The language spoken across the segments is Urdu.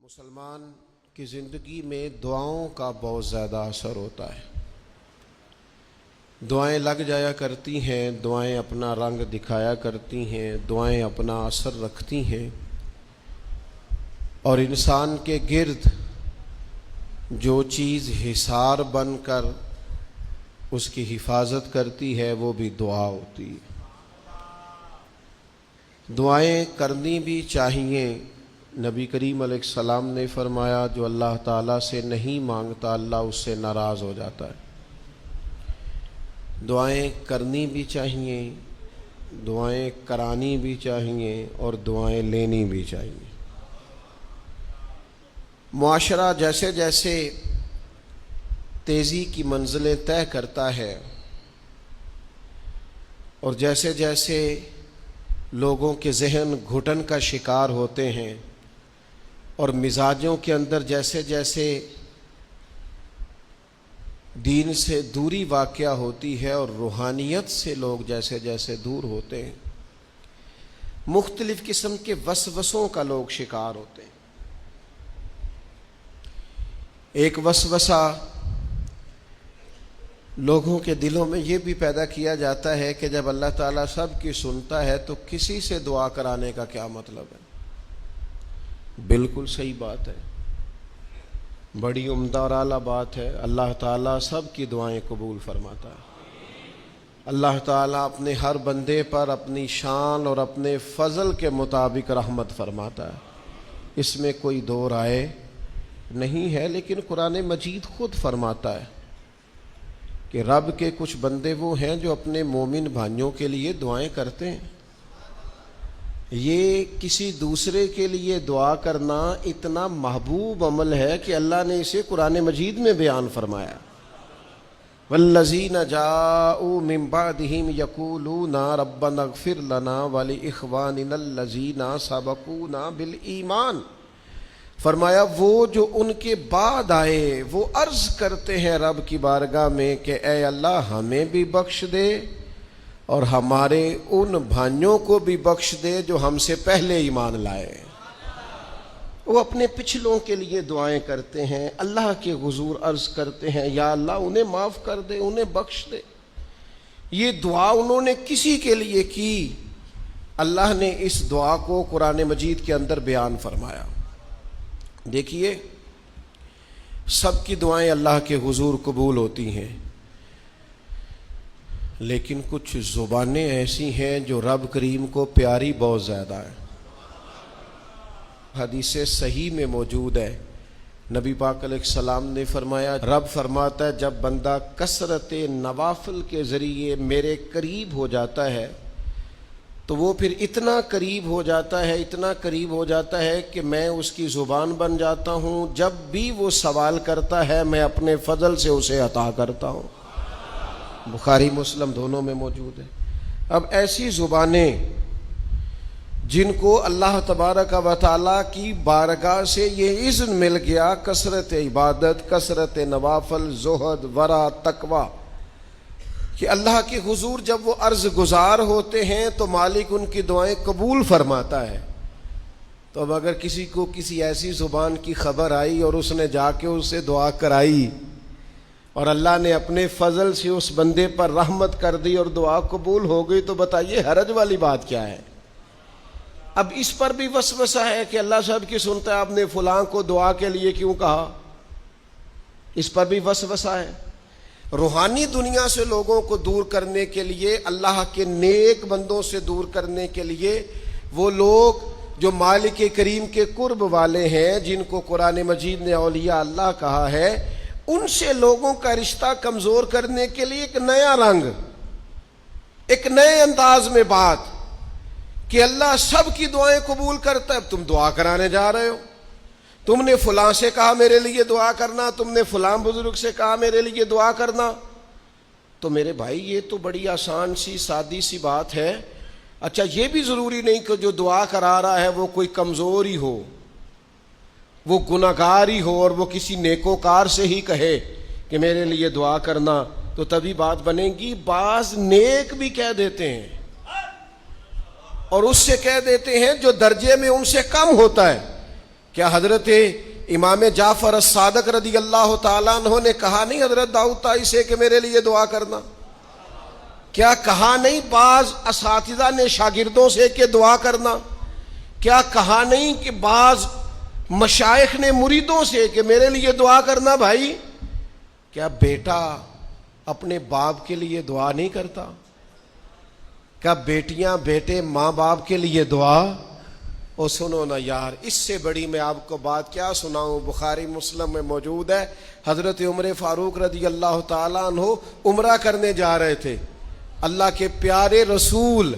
مسلمان کی زندگی میں دعاؤں کا بہت زیادہ اثر ہوتا ہے۔ دعائیں لگ جایا کرتی ہیں، دعائیں اپنا رنگ دکھایا کرتی ہیں، دعائیں اپنا اثر رکھتی ہیں، اور انسان کے گرد جو چیز حصار بن کر اس کی حفاظت کرتی ہے وہ بھی دعا ہوتی ہے۔ دعائیں کرنی بھی چاہیے۔ نبی کریم علیہ السلام نے فرمایا جو اللہ تعالیٰ سے نہیں مانگتا اللہ اس سے ناراض ہو جاتا ہے۔ دعائیں کرنی بھی چاہیے، دعائیں کرانی بھی چاہیے، اور دعائیں لینی بھی چاہیے۔ معاشرہ جیسے جیسے تیزی کی منزلیں طے کرتا ہے اور جیسے جیسے لوگوں کے ذہن گھٹن کا شکار ہوتے ہیں اور مزاجوں کے اندر جیسے جیسے دین سے دوری واقع ہوتی ہے اور روحانیت سے لوگ جیسے جیسے دور ہوتے ہیں، مختلف قسم کے وسوسوں کا لوگ شکار ہوتے ہیں۔ ایک وسوسہ لوگوں کے دلوں میں یہ بھی پیدا کیا جاتا ہے کہ جب اللہ تعالیٰ سب کی سنتا ہے تو کسی سے دعا کرانے کا کیا مطلب ہے؟ بالکل صحیح بات ہے، بڑی عمدہ اور اعلیٰ بات ہے۔ اللہ تعالیٰ سب کی دعائیں قبول فرماتا ہے۔ اللہ تعالیٰ اپنے ہر بندے پر اپنی شان اور اپنے فضل کے مطابق رحمت فرماتا ہے، اس میں کوئی دو رائے نہیں ہے۔ لیکن قرآن مجید خود فرماتا ہے کہ رب کے کچھ بندے وہ ہیں جو اپنے مومن بھائیوں کے لیے دعائیں کرتے ہیں۔ یہ کسی دوسرے کے لیے دعا کرنا اتنا محبوب عمل ہے کہ اللہ نے اسے قرآن مجید میں بیان فرمایا۔ والذین جاءوا من بعدہم یقولون ربنا اغفر لنا ولإخواننا الذین سبقونا بالایمان، فرمایا وہ جو ان کے بعد آئے وہ عرض کرتے ہیں رب کی بارگاہ میں کہ اے اللہ ہمیں بھی بخش دے اور ہمارے ان بھائیوں کو بھی بخش دے جو ہم سے پہلے ایمان لائے۔ وہ اپنے پچھلوں کے لیے دعائیں کرتے ہیں، اللہ کے حضور عرض کرتے ہیں یا اللہ انہیں معاف کر دے، انہیں بخش دے۔ یہ دعا انہوں نے کسی کے لیے کی، اللہ نے اس دعا کو قرآن مجید کے اندر بیان فرمایا۔ دیکھیے سب کی دعائیں اللہ کے حضور قبول ہوتی ہیں، لیکن کچھ زبانیں ایسی ہیں جو رب کریم کو پیاری بہت زیادہ ہے۔ حدیث صحیح میں موجود ہے، نبی پاک علیہ السلام نے فرمایا، رب فرماتا ہے جب بندہ کثرت نوافل کے ذریعے میرے قریب ہو جاتا ہے تو وہ پھر اتنا قریب ہو جاتا ہے، اتنا قریب ہو جاتا ہے کہ میں اس کی زبان بن جاتا ہوں، جب بھی وہ سوال کرتا ہے میں اپنے فضل سے اسے عطا کرتا ہوں۔ بخاری مسلم دونوں میں موجود ہے۔ اب ایسی زبانیں جن کو اللہ تبارک و تعالیٰ کی بارگاہ سے یہ اذن مل گیا، کثرت عبادت، کثرت نوافل، زہد، ورع، تقوی، کہ اللہ کے حضور جب وہ عرض گزار ہوتے ہیں تو مالک ان کی دعائیں قبول فرماتا ہے۔ تو اب اگر کسی کو کسی ایسی زبان کی خبر آئی اور اس نے جا کے اس سے دعا کرائی اور اللہ نے اپنے فضل سے اس بندے پر رحمت کر دی اور دعا قبول ہو گئی، تو بتائیے حرج والی بات کیا ہے؟ اب اس پر بھی وسوسہ ہے کہ اللہ سب کی سنتا ہے، آپ نے فلاں کو دعا کے لیے کیوں کہا؟ اس پر بھی وسوسہ ہے۔ روحانی دنیا سے لوگوں کو دور کرنے کے لیے، اللہ کے نیک بندوں سے دور کرنے کے لیے، وہ لوگ جو مالک کریم کے قرب والے ہیں، جن کو قرآن مجید نے اولیاء اللہ کہا ہے، ان سے لوگوں کا رشتہ کمزور کرنے کے لیے ایک نیا رنگ، ایک نئے انداز میں بات کہ اللہ سب کی دعائیں قبول کرتا ہے، تم دعا کرانے جا رہے ہو، تم نے فلاں سے کہا میرے لیے دعا کرنا، تم نے فلاں بزرگ سے کہا میرے لیے دعا کرنا۔ تو میرے بھائی یہ تو بڑی آسان سی سادی سی بات ہے۔ اچھا یہ بھی ضروری نہیں کہ جو دعا کرا رہا ہے وہ کوئی کمزور ہی ہو، وہ گناہگار ہی ہو اور وہ کسی نیکوکار سے ہی کہے کہ میرے لیے دعا کرنا تو تبھی بات بنے گی۔ بعض نیک بھی کہہ دیتے ہیں اور اس سے کہہ دیتے ہیں جو درجے میں ان سے کم ہوتا ہے کیا حضرت امام جعفر الصادق رضی اللہ تعالیٰ عنہ نے کہا نہیں حضرت داؤد طائی سے کہ میرے لیے دعا کرنا؟ کیا کہا نہیں بعض اساتذہ نے شاگردوں سے کہ دعا کرنا؟ کیا کہا نہیں کہ بعض مشائخ نے مریدوں سے کہ میرے لیے دعا کرنا؟ بھائی کیا بیٹا اپنے باپ کے لیے دعا نہیں کرتا؟ کیا بیٹیاں بیٹے ماں باپ کے لیے دعا؟ او سنو نا یار، اس سے بڑی میں آپ کو بات کیا سناؤں؟ بخاری مسلم میں موجود ہے، حضرت عمر فاروق رضی اللہ تعالیٰ عنہ عمرہ کرنے جا رہے تھے. اللہ کے پیارے رسول،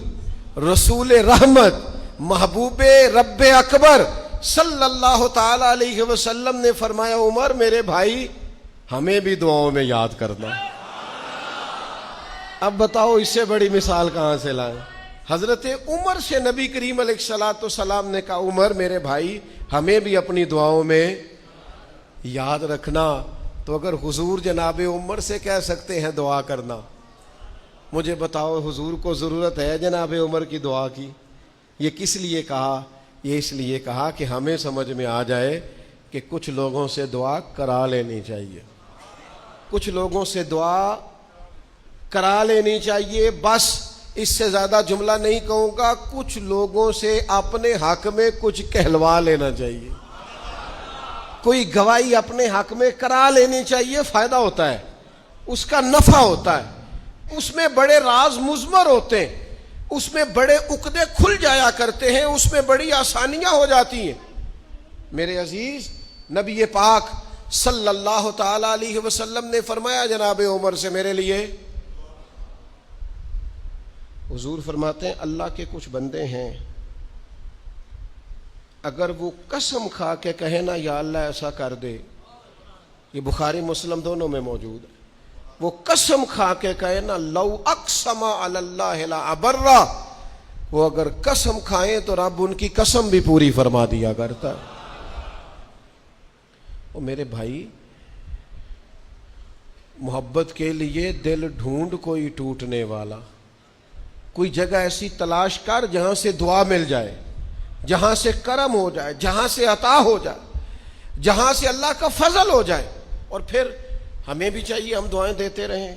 رسول رحمت، محبوب رب اکبر صلی اللہ تعالیٰ علیہ وسلم نے فرمایا عمر میرے بھائی ہمیں بھی دعاؤں میں یاد کرنا. اب بتاؤ اس سے بڑی مثال کہاں سے لائیں؟ حضرت عمر سے نبی کریم علیہ الصلوۃ والسلام نے کہا عمر میرے بھائی ہمیں بھی اپنی دعاؤں میں یاد رکھنا. تو اگر حضور جناب عمر سے کہہ سکتے ہیں دعا کرنا، مجھے بتاؤ حضور کو ضرورت ہے جناب عمر کی دعا کی؟ یہ کس لیے کہا؟ یہ اس لیے کہا کہ ہمیں سمجھ میں آ جائے کہ کچھ لوگوں سے دعا کرا لینی چاہیے، کچھ لوگوں سے دعا کرا لینی چاہیے. بس اس سے زیادہ جملہ نہیں کہوں گا، کچھ لوگوں سے اپنے حق میں کچھ کہلوا لینا چاہیے، کوئی گواہی اپنے حق میں کرا لینی چاہیے. فائدہ ہوتا ہے، اس کا نفع ہوتا ہے، اس میں بڑے راز مضمر ہوتے ہیں، اس میں بڑے عقدے کھل جایا کرتے ہیں، اس میں بڑی آسانیاں ہو جاتی ہیں. میرے عزیز نبی پاک صلی اللہ تعالی علیہ وسلم نے فرمایا جناب عمر سے میرے لیے. حضور فرماتے ہیں اللہ کے کچھ بندے ہیں اگر وہ قسم کھا کے کہے نا یا اللہ ایسا کر دے، یہ بخاری مسلم دونوں میں موجود ہے، وہ قسم کھا کے کہے نا لو اقسم علی اللہ لا ابرہ، وہ اگر قسم کھائیں تو رب ان کی قسم بھی پوری فرما دیا کرتا ہے. اور میرے بھائی محبت کے لیے دل ڈھونڈ کوئی ٹوٹنے والا، کوئی جگہ ایسی تلاش کر جہاں سے دعا مل جائے، جہاں سے کرم ہو جائے، جہاں سے عطا ہو جائے، جہاں سے اللہ کا فضل ہو جائے. اور پھر ہمیں بھی چاہیے ہم دعائیں دیتے رہیں،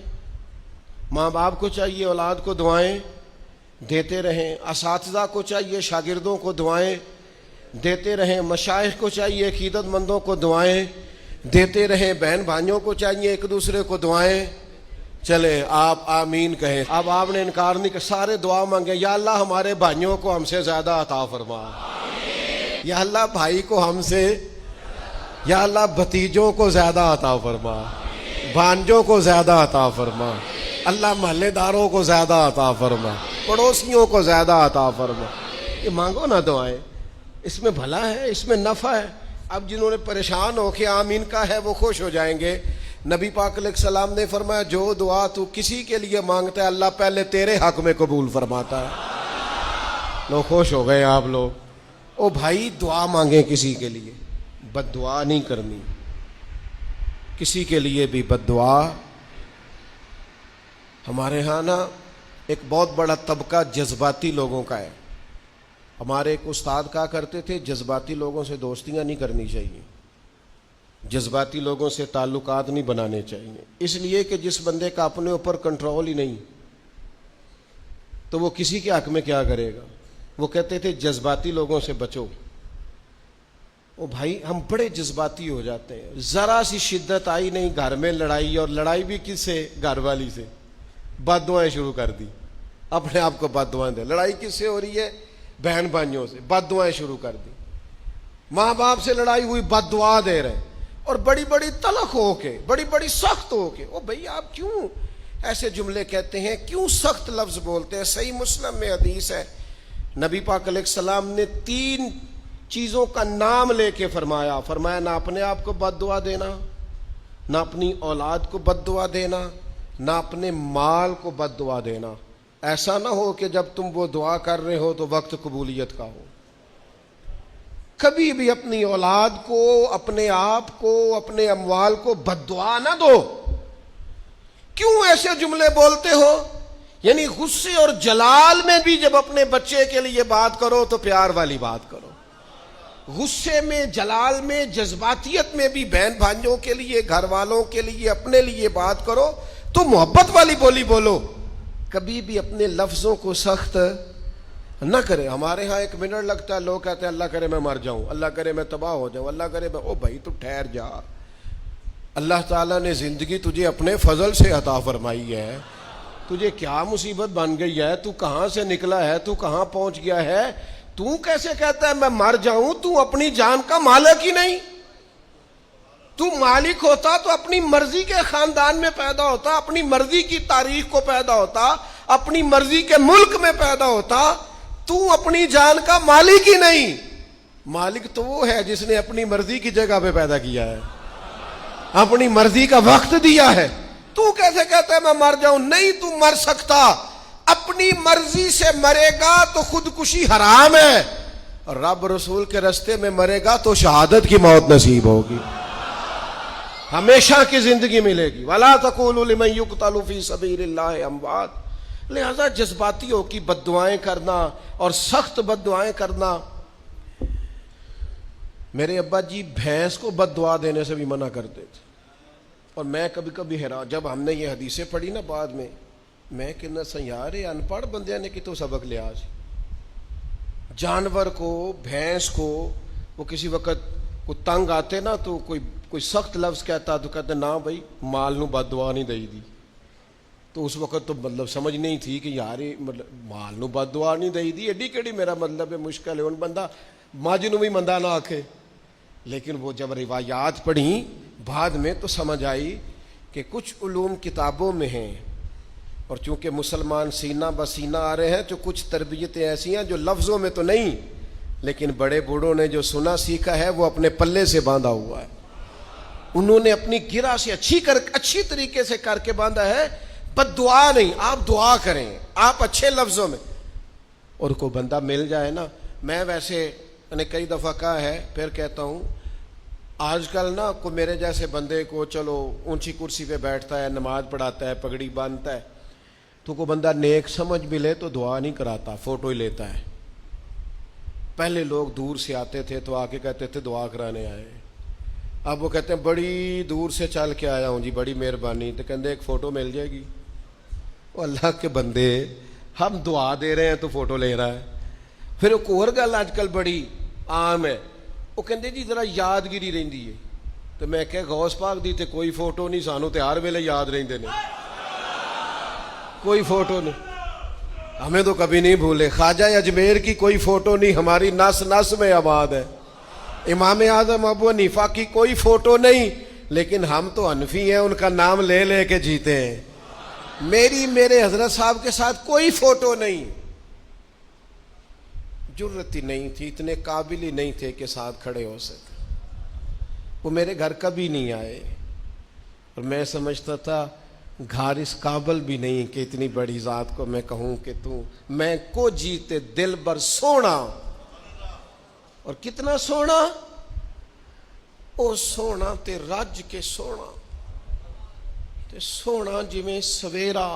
ماں باپ کو چاہیے اولاد کو دعائیں دیتے رہیں، اساتذہ کو چاہیے شاگردوں کو دعائیں دیتے رہیں، مشائخ کو چاہیے عقیدت مندوں کو دعائیں دیتے رہیں، بہن بھائیوں کو چاہیے ایک دوسرے کو دعائیں. چلیں آپ آمین کہیں. اب آپ نے انکار نہیں کہ سارے دعا مانگے یا اللہ ہمارے بھائیوں کو ہم سے زیادہ عطا فرما، یا اللہ بھائی کو ہم سے، یا اللہ بھتیجوں کو زیادہ عطا فرما، بھانجوں کو زیادہ عطا فرما، اللہ محلے داروں کو زیادہ عطا فرما، پڑوسیوں کو زیادہ عطا فرما. یہ مانگو نا دعائیں، اس میں بھلا ہے، اس میں نفع ہے. اب جنہوں نے پریشان ہو کے آمین کا ہے وہ خوش ہو جائیں گے. نبی پاک علیہ السلام نے فرمایا جو دعا تو کسی کے لیے مانگتا ہے اللہ پہلے تیرے حق میں قبول فرماتا ہے. لوگ خوش ہو گئے آپ لوگ. او بھائی دعا مانگیں کسی کے لیے، بد دعا نہیں کرنی، کسی کے لیے بھی بد دعا. ہمارے ہاں نا ایک بہت بڑا طبقہ جذباتی لوگوں کا ہے. ہمارے ایک استاد کہا کرتے تھے جذباتی لوگوں سے دوستیاں نہیں کرنی چاہیے، جذباتی لوگوں سے تعلقات نہیں بنانے چاہیے، اس لیے کہ جس بندے کا اپنے اوپر کنٹرول ہی نہیں تو وہ کسی کے حق میں کیا کرے گا. وہ کہتے تھے جذباتی لوگوں سے بچو. او بھائی ہم بڑے جذباتی ہو جاتے ہیں، ذرا سی شدت آئی نہیں گھر میں لڑائی، اور لڑائی بھی کس سے؟ گھر والی سے. بد دعائیں شروع کر دی، اپنے آپ کو بد دعائیں دے. لڑائی کس سے ہو رہی ہے؟ بہن بھائیوں سے. بد دعائیں شروع کر دی. ماں باپ سے لڑائی ہوئی، بد دعا دے رہے، اور بڑی بڑی تلخ ہو کے، بڑی بڑی سخت ہو کے. او بھئی آپ کیوں ایسے جملے کہتے ہیں، کیوں سخت لفظ بولتے ہیں؟ صحیح مسلم میں حدیث ہے، نبی پاک علیہ السلام نے 3 چیزوں کا نام لے کے فرمایا نہ اپنے آپ کو بد دعا دینا، نہ اپنی اولاد کو بد دعا دینا، نہ اپنے مال کو بد دعا دینا. ایسا نہ ہو کہ جب تم وہ دعا کر رہے ہو تو وقت قبولیت کا ہو. کبھی بھی اپنی اولاد کو، اپنے آپ کو، اپنے اموال کو بد دعا نہ دو. کیوں ایسے جملے بولتے ہو؟ یعنی غصے اور جلال میں بھی جب اپنے بچے کے لیے بات کرو تو پیار والی بات کرو. غصے میں، جلال میں، جذباتیت میں بھی بہن بھائیوں کے لیے، گھر والوں کے لیے، اپنے لیے بات کرو تو محبت والی بولی بولو. کبھی بھی اپنے لفظوں کو سخت نہ کرے. ہمارے ہاں 1 منٹ لگتا ہے، لوگ کہتے ہیں اللہ کرے میں مر جاؤں، اللہ کرے میں تباہ ہو جاؤں، اللہ کرے میں. او بھائی تو ٹھہر جا. اللہ تعالیٰ نے زندگی تجھے اپنے فضل سے عطا فرمائی ہے. تجھے کیا مصیبت بن گئی ہے؟ تو کہاں سے نکلا ہے؟ تو کہاں پہنچ گیا ہے؟ تو کیسے کہتا ہے میں مر جاؤں؟ تو اپنی جان کا مالک ہی نہیں. تو مالک ہوتا تو اپنی مرضی کے خاندان میں پیدا ہوتا، اپنی مرضی کی تاریخ کو پیدا ہوتا، اپنی مرضی کے ملک میں پیدا ہوتا. تو اپنی جان کا مالک ہی نہیں. مالک تو وہ ہے جس نے اپنی مرضی کی جگہ پہ پیدا کیا ہے، اپنی مرضی کا وقت دیا ہے. تو کیسے کہتا ہے میں مر جاؤں؟ نہیں، تو مر سکتا. اپنی مرضی سے مرے گا تو خودکشی حرام ہے، رب رسول کے راستے میں مرے گا تو شہادت کی موت نصیب ہوگی، ہمیشہ کی زندگی ملے گی. وَلَا تَقُولُوا لِمَن يُقْتَلُ فِي سَبِيلِ اللَّهِ أَمْوَاتٌ. لہذا جذباتیوں کی بد دعائیں کرنا اور سخت بد دعائیں کرنا. میرے ابا جی بھینس کو بد دعا دینے سے بھی منع کرتے تھے. اور میں کبھی کبھی حیران، جب ہم نے یہ حدیثیں پڑھی نا بعد میں کہنا سیار ان پڑھ بندے نے کی تو سبق لیا. جانور کو، بھینس کو وہ کسی وقت کو تنگ آتے نا تو کوئی سخت لفظ کہتا تو کہتے نہ بھائی مال نو بد دعا نہیں دئی دی. تو اس وقت تو مطلب سمجھ نہیں تھی کہ یار مطلب مال نو بد دعا نہیں دئی دی، ایڈی کیڑی میرا مطلب ہے مشکل ہے ان بندہ ماج نو بھی مندہ نہ آکھے. لیکن وہ جب روایات پڑھیں بعد میں تو سمجھ آئی کہ کچھ علوم کتابوں میں ہیں، اور چونکہ مسلمان سینہ بسینہ آ رہے ہیں تو کچھ تربیتیں ایسی ہیں جو لفظوں میں تو نہیں، لیکن بڑے بوڑھوں نے جو سنا سیکھا ہے وہ اپنے پلے سے باندھا ہوا ہے. انہوں نے اپنی گرہ سے اچھی طریقے سے کر کے باندھا ہے. بد دعا نہیں، آپ دعا کریں، آپ اچھے لفظوں میں. اور کوئی بندہ مل جائے نا، میں ویسے نے کئی دفعہ کہا ہے پھر کہتا ہوں، آج کل نا کوئی میرے جیسے بندے کو چلو اونچی کرسی پہ بیٹھتا ہے، نماز پڑھاتا ہے، پگڑی باندھتا ہے، تو کوئی بندہ نیک سمجھ بھی لے تو دعا نہیں کراتا، فوٹو ہی لیتا ہے. پہلے لوگ دور سے آتے تھے تو آ کے کہتے تھے دعا کرانے آئے. اب وہ کہتے ہیں بڑی دور سے چل کے آیا ہوں جی، بڑی مہربانی. تو کہتے ایک فوٹو مل جائے گی. وہ اللہ کے بندے، ہم دعا دے رہے ہیں تو فوٹو لے رہا ہے. پھر ایک اور گل آج کل بڑی عام ہے، وہ کہتے جی ذرا یادگیری رہندی ہے. تو میں کہ غوث پاک دی تے کوئی فوٹو نہیں، سانو تے ہر ویلے یاد رہندے نے، کوئی فوٹو نہیں، ہمیں تو کبھی نہیں بھولے. خواجہ اجمیر کی کوئی فوٹو نہیں، ہماری نس نس میں آباد ہے. امام اعظم ابو حنیفہ کی کوئی فوٹو نہیں، لیکن ہم تو حنفی ہیں، ان کا نام لے لے کے جیتے ہیں. میرے حضرت صاحب کے ساتھ کوئی فوٹو نہیں. جرت ہی نہیں تھی، اتنے قابل ہی نہیں تھے کہ ساتھ کھڑے ہو سکے. وہ میرے گھر کبھی نہیں آئے، اور میں سمجھتا تھا گھر اس قابل بھی نہیں کہ اتنی بڑی ذات کو میں کہوں کہ تو میں کو جیتے دل بر سونا. اور کتنا سونا؟ او سونا تے رج کے سونا تے سونا جویں سویرا،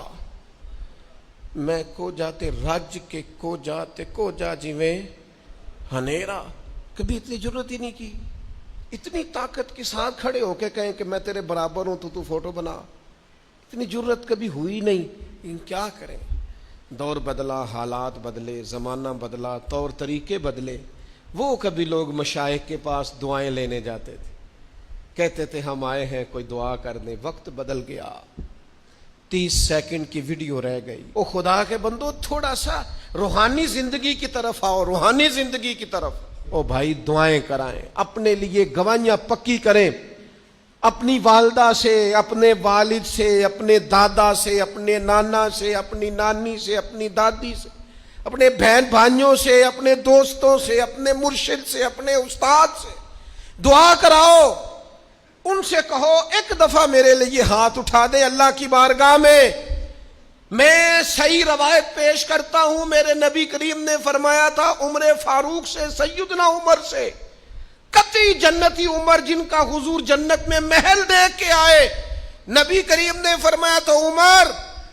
میں کو جاتے رج کے کو جاتے کو جا جویں ہنیرا. کبھی اتنی ضرورت ہی نہیں کی. اتنی طاقت کے ساتھ کھڑے ہو کے کہیں کہ میں تیرے برابر ہوں تو فوٹو بنا، اتنی ضرورت کبھی ہوئی نہیں. لیکن کیا کریں، دور بدلا، حالات بدلے، زمانہ بدلا، طور طریقے بدلے. وہ کبھی لوگ مشائخ کے پاس دعائیں لینے جاتے تھے، کہتے تھے ہم آئے ہیں کوئی دعا کر دیں. وقت بدل گیا، 30 سیکنڈ کی ویڈیو رہ گئی. او خدا کے بندو تھوڑا سا روحانی زندگی کی طرف آؤ، روحانی زندگی کی طرف. او بھائی دعائیں کرائیں، اپنے لیے گواہیاں پکی کریں، اپنی والدہ سے، اپنے والد سے، اپنے دادا سے، اپنے نانا سے، اپنی نانی سے، اپنی دادی سے، اپنے بہن بھائیوں سے، اپنے دوستوں سے، اپنے مرشد سے، اپنے استاد سے دعا کراؤ. ان سے کہو ایک دفعہ میرے لیے ہاتھ اٹھا دے اللہ کی بارگاہ میں. میں صحیح روایت پیش کرتا ہوں، میرے نبی کریم نے فرمایا تھا عمر فاروق سے، سیدنا عمر سے، قطعی جنتی عمر جن کا حضور جنت میں محل دیکھ کے آئے. نبی کریم نے فرمایا تھا عمر،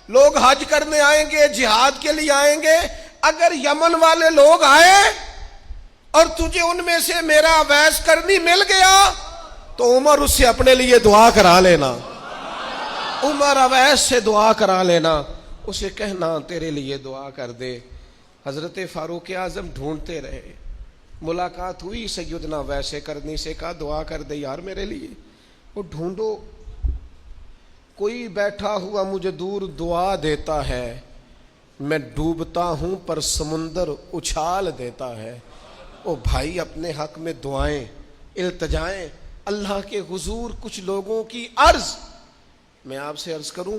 لوگ حج کرنے آئیں گے، جہاد کے لیے آئیں گے، اگر یمن والے لوگ آئے اور تجھے ان میں سے میرا اویس کرنی مل گیا تو عمر اس سے اپنے لیے دعا کرا لینا، عمر اویس سے دعا کرا لینا، اسے کہنا تیرے لیے دعا کر دے۔ حضرت فاروق اعظم ڈھونڈتے رہے، ملاقات ہوئی سیدنا اویس کرنی سے، کہا دعا کر دے یار میرے لیے۔ وہ ڈھونڈو، کوئی بیٹھا ہوا مجھے دور دعا دیتا ہے، میں ڈوبتا ہوں پر سمندر اچھال دیتا ہے۔ او بھائی اپنے حق میں دعائیں التجائیں اللہ کے حضور۔ کچھ لوگوں کی عرض، میں آپ سے عرض کروں،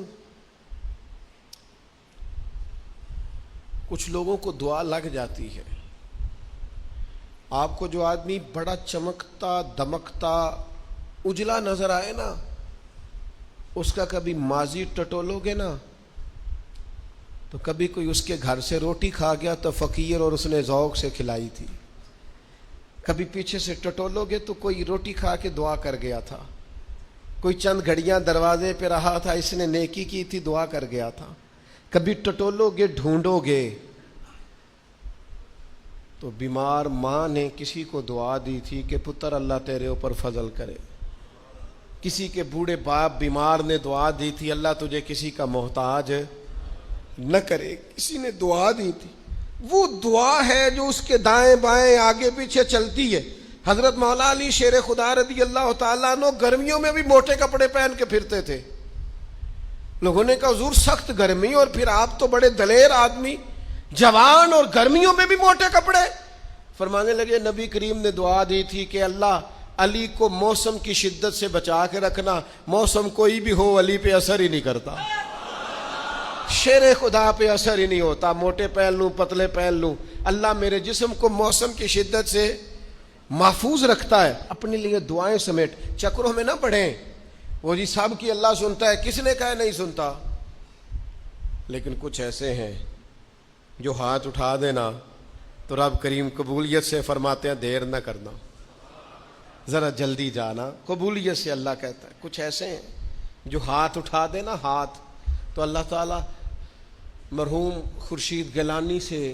کچھ لوگوں کو دعا لگ جاتی ہے۔ آپ کو جو آدمی بڑا چمکتا دمکتا اجلا نظر آئے نا، اس کا کبھی ماضی ٹٹولو گے نا تو کبھی کوئی اس کے گھر سے روٹی کھا گیا تو فقیر اور اس نے ذوق سے کھلائی تھی، کبھی پیچھے سے ٹٹولو گے تو کوئی روٹی کھا کے دعا کر گیا تھا، کوئی چند گھڑیاں دروازے پہ رہا تھا، اس نے نیکی کی تھی دعا کر گیا تھا۔ کبھی ٹٹولو گے ڈھونڈو گے تو بیمار ماں نے کسی کو دعا دی تھی کہ پتر اللہ تیرے اوپر فضل کرے، کسی کے بوڑھے باپ بیمار نے دعا دی تھی اللہ تجھے کسی کا محتاج نہ کرے، کسی نے دعا دی تھی۔ وہ دعا ہے جو اس کے دائیں بائیں آگے پیچھے چلتی ہے۔ حضرت مولا علی شیر خدا رضی اللہ تعالیٰ عنہ گرمیوں میں بھی موٹے کپڑے پہن کے پھرتے تھے۔ لوگوں نے کہا حضور سخت گرمی اور پھر آپ تو بڑے دلیر آدمی، جوان اور گرمیوں میں بھی موٹے کپڑے۔ فرمانے لگے نبی کریم نے دعا دی تھی کہ اللہ علی کو موسم کی شدت سے بچا کے رکھنا، موسم کوئی بھی ہو علی پہ اثر ہی نہیں کرتا، شیر خدا پہ اثر ہی نہیں ہوتا، موٹے پہن لوں پتلے پہن لوں، اللہ میرے جسم کو موسم کی شدت سے محفوظ رکھتا ہے۔ اپنے لیے دعائیں سمیٹ، چکروں میں نہ پڑھیں، وہ جی سب کی اللہ سنتا ہے، کس نے کہا نہیں سنتا؟ لیکن کچھ ایسے ہیں جو ہاتھ اٹھا دینا تو رب کریم قبولیت سے فرماتے ہیں دیر نہ کرنا، ذرا جلدی جانا، قبولیت سے اللہ کہتا ہے۔ کچھ ایسے ہیں جو ہاتھ اٹھا دینا ہاتھ تو اللہ تعالیٰ مرحوم خورشید گیلانی سے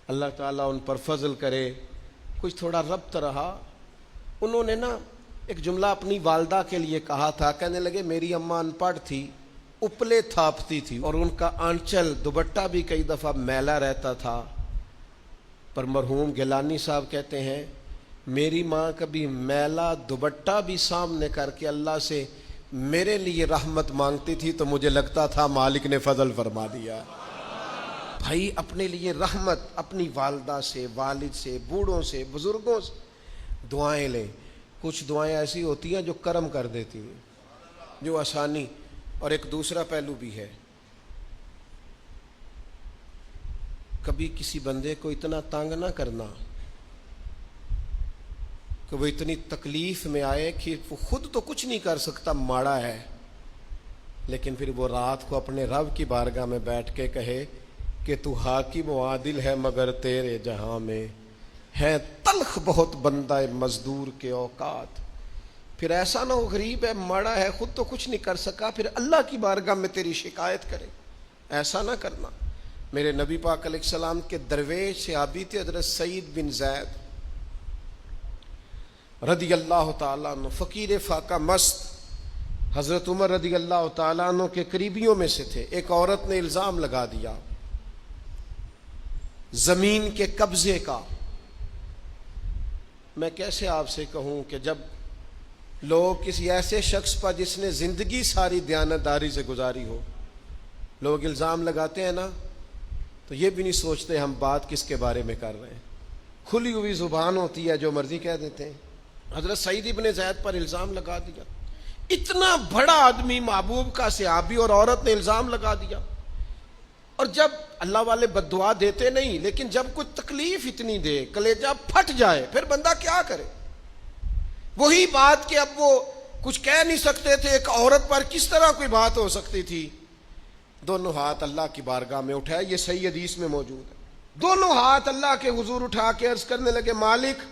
اللہ تعالیٰ ان پر فضل کرے۔ کچھ تھوڑا ربط رہا، انہوں نے نا ایک جملہ اپنی والدہ کے لیے کہا تھا، کہنے لگے میری اماں ان پڑھ تھی، اپلے تھاپتی تھی اور ان کا آنچل دوپٹہ بھی کئی دفعہ میلا رہتا تھا، پر مرحوم گیلانی صاحب کہتے ہیں میری ماں کبھی میلا دوپٹہ بھی سامنے کر کے اللہ سے میرے لیے رحمت مانگتی تھی تو مجھے لگتا تھا مالک نے فضل فرما دیا۔ بھائی اپنے لیے رحمت، اپنی والدہ سے، والد سے، بوڑھوں سے، بزرگوں سے دعائیں لیں۔ کچھ دعائیں ایسی ہوتی ہیں جو کرم کر دیتی ہیں، جو آسانی۔ اور ایک دوسرا پہلو بھی ہے، کبھی کسی بندے کو اتنا تنگ نہ کرنا کہ وہ اتنی تکلیف میں آئے کہ وہ خود تو کچھ نہیں کر سکتا، ماڑا ہے، لیکن پھر وہ رات کو اپنے رب کی بارگاہ میں بیٹھ کے کہے کہ تو حاکم و عادل ہے مگر تیرے جہاں میں ہے تلخ بہت بندہ مزدور کے اوقات۔ پھر ایسا نہ ہو غریب ہے ماڑا ہے خود تو کچھ نہیں کر سکا پھر اللہ کی بارگاہ میں تیری شکایت کرے، ایسا نہ کرنا۔ میرے نبی پاک علیہ السلام کے درویش صحابی تھے حضرت سعید بن زید رضی اللہ تعالیٰ عنہ، فقیر فاقہ مست، حضرت عمر رضی اللہ تعالیٰ عنہ کے قریبیوں میں سے تھے۔ ایک عورت نے الزام لگا دیا زمین کے قبضے کا۔ میں کیسے آپ سے کہوں کہ جب لوگ کسی ایسے شخص پر جس نے زندگی ساری دیانتداری سے گزاری ہو، لوگ الزام لگاتے ہیں نا تو یہ بھی نہیں سوچتے ہم بات کس کے بارے میں کر رہے ہیں، کھلی ہوئی زبان ہوتی ہے جو مرضی کہہ دیتے ہیں۔ حضرت سعید ابن زید پر الزام لگا دیا، اتنا بڑا آدمی محبوب کا صحابی اور عورت نے الزام لگا دیا۔ اور جب اللہ والے بد دعا دیتے نہیں، لیکن جب کوئی تکلیف اتنی دے کلیجہ پھٹ جائے پھر بندہ کیا کرے؟ وہی بات کہ اب وہ کچھ کہہ نہیں سکتے تھے، ایک عورت پر کس طرح کوئی بات ہو سکتی تھی؟ دونوں ہاتھ اللہ کی بارگاہ میں اٹھائے، یہ صحیح حدیث میں موجود ہے۔ دونوں ہاتھ اللہ کے حضور اٹھا کے عرض کرنے لگے مالک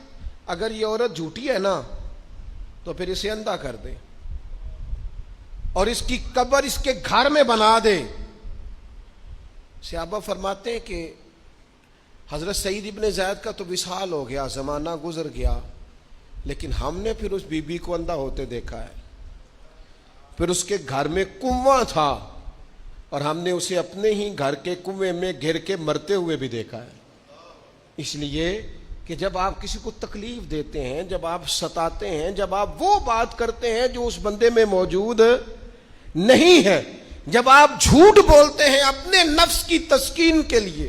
اگر یہ عورت جھوٹی ہے نا تو پھر اسے اندھا کر دے اور اس کی قبر اس کے گھر میں بنا دے۔ صحابہ فرماتے ہیں کہ حضرت سعید ابن زید کا تو وصال ہو گیا، زمانہ گزر گیا، لیکن ہم نے پھر اس بی بی کو اندھا ہوتے دیکھا ہے، پھر اس کے گھر میں کنواں تھا اور ہم نے اسے اپنے ہی گھر کے کنویں میں گر کے مرتے ہوئے بھی دیکھا ہے۔ اس لیے کہ جب آپ کسی کو تکلیف دیتے ہیں، جب آپ ستاتے ہیں، جب آپ وہ بات کرتے ہیں جو اس بندے میں موجود نہیں ہے، جب آپ جھوٹ بولتے ہیں اپنے نفس کی تسکین کے لیے،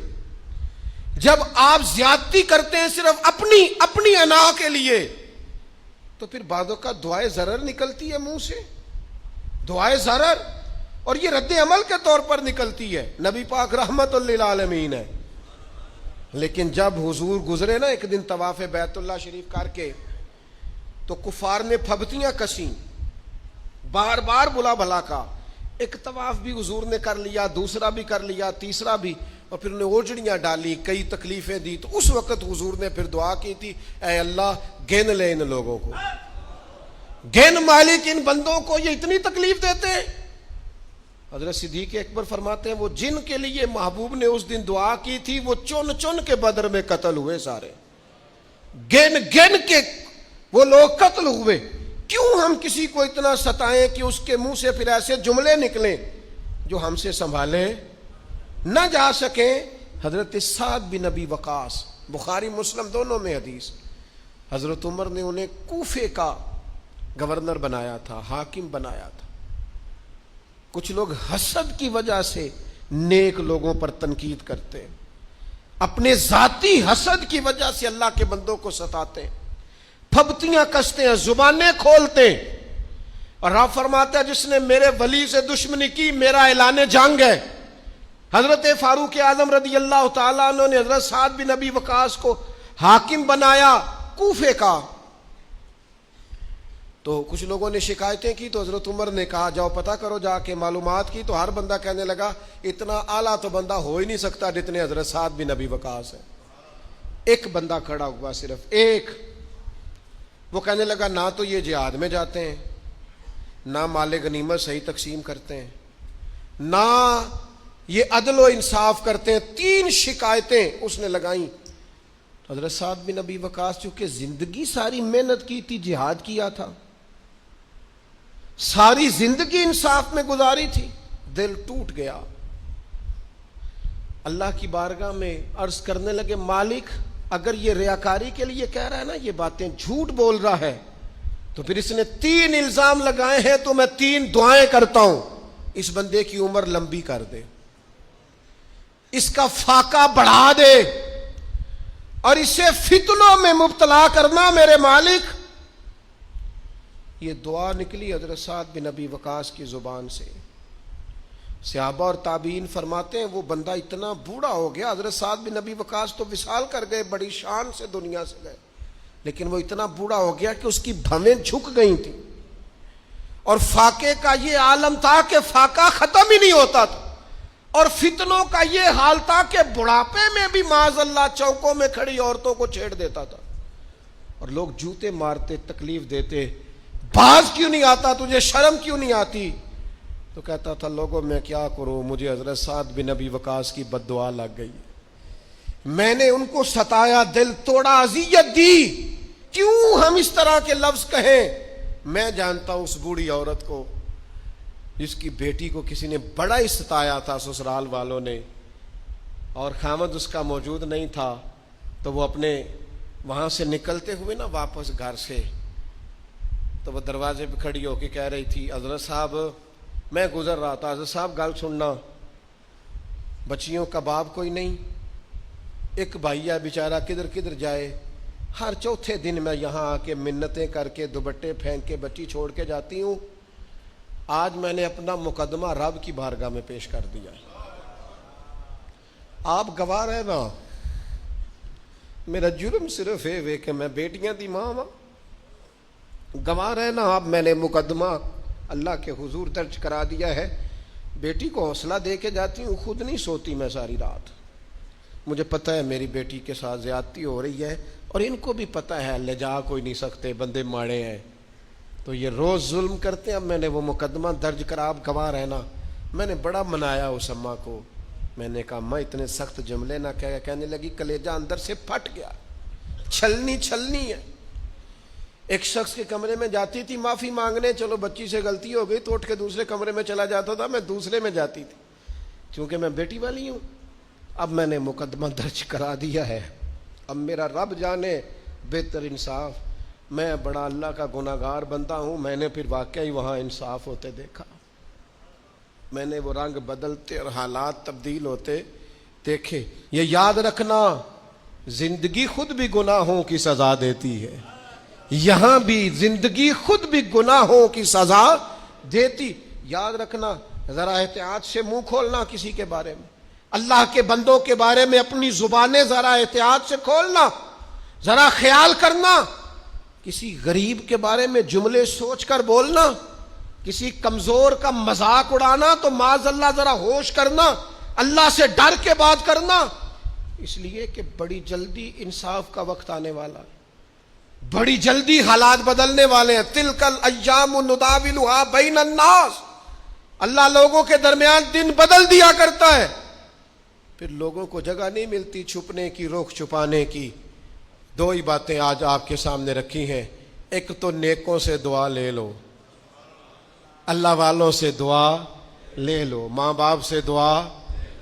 جب آپ زیادتی کرتے ہیں صرف اپنی انا کے لیے، تو پھر بعدوں کا دعائے ضرر نکلتی ہے منہ سے، دعائے ضرر، اور یہ رد عمل کے طور پر نکلتی ہے۔ نبی پاک رحمت للعالمین ہے، لیکن جب حضور گزرے نا ایک دن طواف بیت اللہ شریف کر کے، تو کفار نے پھبتیاں کسیں، بار بار بلا بھلا کا، ایک طواف بھی حضور نے کر لیا، دوسرا بھی کر لیا، تیسرا بھی، اور پھر انہیں اوجڑیاں ڈالی، کئی تکلیفیں دی، تو اس وقت حضور نے پھر دعا کی تھی، اے اللہ گن لے ان لوگوں کو، گن مالک ان بندوں کو، یہ اتنی تکلیف دیتے ہیں۔ حضرت صدیق اکبر فرماتے ہیں وہ جن کے لیے محبوب نے اس دن دعا کی تھی وہ چن چن کے بدر میں قتل ہوئے، سارے گن گن کے وہ لوگ قتل ہوئے۔ کیوں ہم کسی کو اتنا ستائیں کہ اس کے منہ سے پھر ایسے جملے نکلیں جو ہم سے سنبھالے نہ جا سکیں۔ حضرت سعد بن ابی وقاص، بخاری مسلم دونوں میں حدیث، حضرت عمر نے انہیں کوفے کا گورنر بنایا تھا، حاکم بنایا تھا۔ کچھ لوگ حسد کی وجہ سے نیک لوگوں پر تنقید کرتے ہیں، اپنے ذاتی حسد کی وجہ سے اللہ کے بندوں کو ستاتے ہیں، پھبتیاں کستے ہیں، زبانیں کھولتے ہیں، اور آپ فرماتے ہیں جس نے میرے ولی سے دشمنی کی میرا اعلان جنگ ہے۔ حضرت فاروق اعظم رضی اللہ تعالیٰ عنہ نے حضرت سعد بن ابی وقاص کو حاکم بنایا کوفے کا، تو کچھ لوگوں نے شکایتیں کی، تو حضرت عمر نے کہا جاؤ پتہ کرو جا کے، معلومات کی، تو ہر بندہ کہنے لگا اتنا اعلیٰ تو بندہ ہو ہی نہیں سکتا جتنے حضرت سعد بن ابی وقاص ہے۔ ایک بندہ کھڑا ہوا، صرف ایک، وہ کہنے لگا نہ تو یہ جہاد میں جاتے ہیں، نہ مال غنیمت صحیح تقسیم کرتے ہیں، نہ یہ عدل و انصاف کرتے ہیں۔ 3 شکایتیں اس نے لگائیں۔ حضرت سعد بن ابی وقاص چونکہ زندگی ساری محنت کی تھی، جہاد کیا تھا، ساری زندگی انصاف میں گزاری تھی، دل ٹوٹ گیا، اللہ کی بارگاہ میں عرض کرنے لگے مالک اگر یہ ریاکاری کے لیے کہہ رہا ہے نا، یہ باتیں جھوٹ بول رہا ہے، تو پھر اس نے 3 الزام لگائے ہیں، تو میں 3 دعائیں کرتا ہوں، اس بندے کی عمر لمبی کر دے، اس کا فاقہ بڑھا دے، اور اسے فتنوں میں مبتلا کرنا میرے مالک۔ یہ دعا نکلی حضرت سعد بن ابی وقاص کی زبان سے۔ صحابہ اور تابعین فرماتے ہیں وہ بندہ اتنا بوڑھا ہو گیا، حضرت سعد بن ابی وقاص تو وصال کر گئے، بڑی شان سے دنیا سے گئے، لیکن وہ اتنا بوڑھا ہو گیا کہ اس کی بھویں جھک گئی تھیں، اور فاقے کا یہ عالم تھا کہ فاقہ ختم ہی نہیں ہوتا تھا، اور فتنوں کا یہ حال تھا کہ بڑھاپے میں بھی معاذ اللہ چوکوں میں کھڑی عورتوں کو چھیڑ دیتا تھا، اور لوگ جوتے مارتے، تکلیف دیتے، باز کیوں نہیں آتا، تجھے شرم کیوں نہیں آتی؟ تو کہتا تھا لوگوں میں کیا کروں، مجھے حضرت سعد بن ابی وقاص کی بد دعا لگ گئی، میں نے ان کو ستایا، دل توڑا، اذیت دی، کیوں ہم اس طرح کے لفظ کہیں؟ میں جانتا ہوں اس بوڑھی عورت کو جس کی بیٹی کو کسی نے بڑا ہی ستایا تھا سسرال والوں نے، اور خامد اس کا موجود نہیں تھا، تو وہ اپنے وہاں سے نکلتے ہوئے نا واپس گھر سے، تو وہ دروازے پہ کھڑی ہو کے کہہ رہی تھی حضرت صاحب میں گزر رہا تھا، حضرت صاحب گل سننا، بچیوں کا باپ کوئی نہیں، ایک بھائی ہے بیچارہ کدھر کدھر جائے، ہر چوتھے دن میں یہاں آ کے منتیں کر کے دوپٹے پھینک کے بچی چھوڑ کے جاتی ہوں، آج میں نے اپنا مقدمہ رب کی بارگاہ میں پیش کر دیا، آپ گواہ رہے نا، میرا جرم صرف ہے کہ میں بیٹیاں دی ماں ہوں، گواہ رہنا آپ، میں نے مقدمہ اللہ کے حضور درج کرا دیا ہے، بیٹی کو حوصلہ دے کے جاتی ہوں، خود نہیں سوتی میں ساری رات، مجھے پتہ ہے میری بیٹی کے ساتھ زیادتی ہو رہی ہے، اور ان کو بھی پتہ ہے لے جا کوئی نہیں سکتے، بندے ماڑے ہیں، تو یہ روز ظلم کرتے ہیں، اب میں نے وہ مقدمہ درج کرا، آپ گواہ رہنا، میں نے بڑا منایا اس اماں کو، میں نے کہا ماں اتنے سخت جملے نہ کہنے لگی کلیجہ اندر سے پھٹ گیا، چھلنی ہے۔ ایک شخص کے کمرے میں جاتی تھی معافی مانگنے، چلو بچی سے غلطی ہو گئی تو اٹھ کے دوسرے کمرے میں چلا جاتا تھا، میں دوسرے میں جاتی تھی، چونکہ میں بیٹی والی ہوں۔ اب میں نے مقدمہ درج کرا دیا ہے، اب میرا رب جانے بہتر انصاف، میں بڑا اللہ کا گناہگار بندہ ہوں۔ میں نے پھر واقعی وہاں انصاف ہوتے دیکھا، میں نے وہ رنگ بدلتے اور حالات تبدیل ہوتے دیکھے۔ یہ یاد رکھنا زندگی خود بھی گناہوں کی سزا دیتی ہے، یہاں بھی زندگی خود بھی گناہوں کی سزا دیتی۔ یاد رکھنا، ذرا احتیاط سے منہ کھولنا کسی کے بارے میں، اللہ کے بندوں کے بارے میں اپنی زبانیں ذرا احتیاط سے کھولنا، ذرا خیال کرنا، کسی غریب کے بارے میں جملے سوچ کر بولنا، کسی کمزور کا مذاق اڑانا تو معاذ اللہ ذرا ہوش کرنا، اللہ سے ڈر کے بات کرنا، اس لیے کہ بڑی جلدی انصاف کا وقت آنے والا ہے، بڑی جلدی حالات بدلنے والے ہیں۔ تلک الایام نداولها بین الناس، اللہ لوگوں کے درمیان دن بدل دیا کرتا ہے، پھر لوگوں کو جگہ نہیں ملتی چھپنے کی، رخ چھپانے کی۔ دو ہی باتیں آج آپ کے سامنے رکھی ہیں، ایک تو نیکوں سے دعا لے لو، اللہ والوں سے دعا لے لو، ماں باپ سے دعا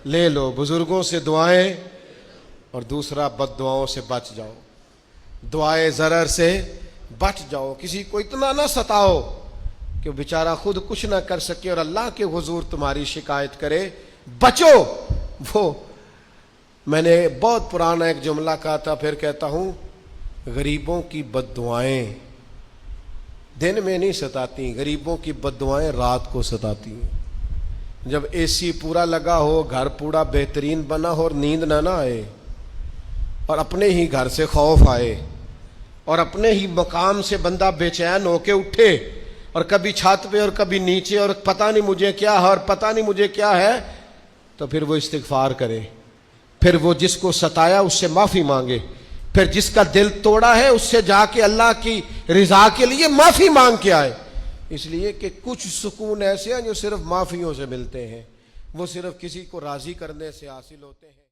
لے لو، بزرگوں سے دعائیں، اور دوسرا بد دعاؤں سے بچ جاؤ، دعائے ضرر سے بچ جاؤ۔ کسی کو اتنا نہ ستاؤ کہ وہ بیچارہ خود کچھ نہ کر سکے اور اللہ کے حضور تمہاری شکایت کرے، بچو۔ وہ میں نے بہت پرانا ایک جملہ کہا تھا، پھر کہتا ہوں، غریبوں کی بد دعائیں دن میں نہیں ستاتی، غریبوں کی بد دعائیں رات کو ستاتی ہیں۔ جب اے سی پورا لگا ہو، گھر پورا بہترین بنا ہو اور نیند نہ آئے، اور اپنے ہی گھر سے خوف آئے، اور اپنے ہی مقام سے بندہ بے چین ہو کے اٹھے، اور کبھی چھت پہ اور کبھی نیچے، اور پتہ نہیں مجھے کیا ہے اور پتہ نہیں مجھے کیا ہے، تو پھر وہ استغفار کرے، پھر وہ جس کو ستایا اس سے معافی مانگے، پھر جس کا دل توڑا ہے اس سے جا کے اللہ کی رضا کے لیے معافی مانگ کے آئے۔ اس لیے کہ کچھ سکون ایسے ہیں جو صرف معافیوں سے ملتے ہیں، وہ صرف کسی کو راضی کرنے سے حاصل ہوتے ہیں۔